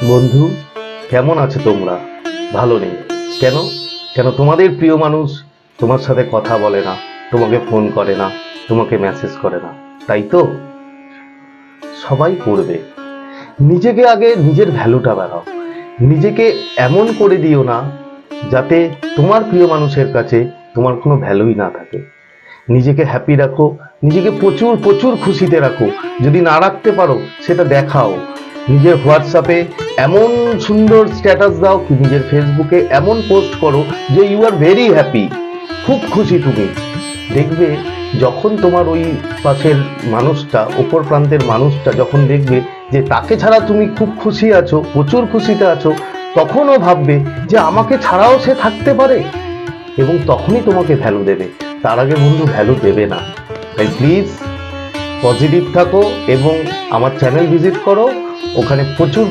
বন্ধু, কেমন আছো তোমরা? ভালো নেই কেন? কেন তোমাদের প্রিয় মানুষ তোমার সাথে কথা বলে না, তোমাকে ফোন করে না, তোমাকে মেসেজ করে না, তাই তো? সবাই করবে। নিজেকে আগে নিজের ভ্যালুটা বাড়াও। নিজেকে এমন করে দিও না যাতে তোমার প্রিয় মানুষের কাছে তোমার কোনো ভ্যালুই না থাকে। নিজেকে হ্যাপি রাখো, নিজেকে প্রচুর প্রচুর খুশিতে রাখো। যদি না রাখতে পারো সেটা দেখাও। নিজের হোয়াটসঅ্যাপে এমন সুন্দর স্ট্যাটাস দাও, কি নিজের ফেসবুকে এমন পোস্ট করো যে ইউ আর ভেরি হ্যাপি, খুব খুশি তুমি। দেখবে যখন তোমার ওই পাশের মানুষটা, ওপর প্রান্তের মানুষটা যখন দেখবে যে তাকে ছাড়া তুমি খুব খুশি আছো, প্রচুর খুশিতে আছো, তখনও ভাববে যে আমাকে ছাড়াও সে থাকতে পারে, এবং তখনই তোমাকে ভ্যালু দেবে। তার আগে বন্ধু ভ্যালু দেবে না। তাই প্লিজ পজিটিভ থাকো এবং আমার চ্যানেল ভিজিট করো, ওখানে প্রচুর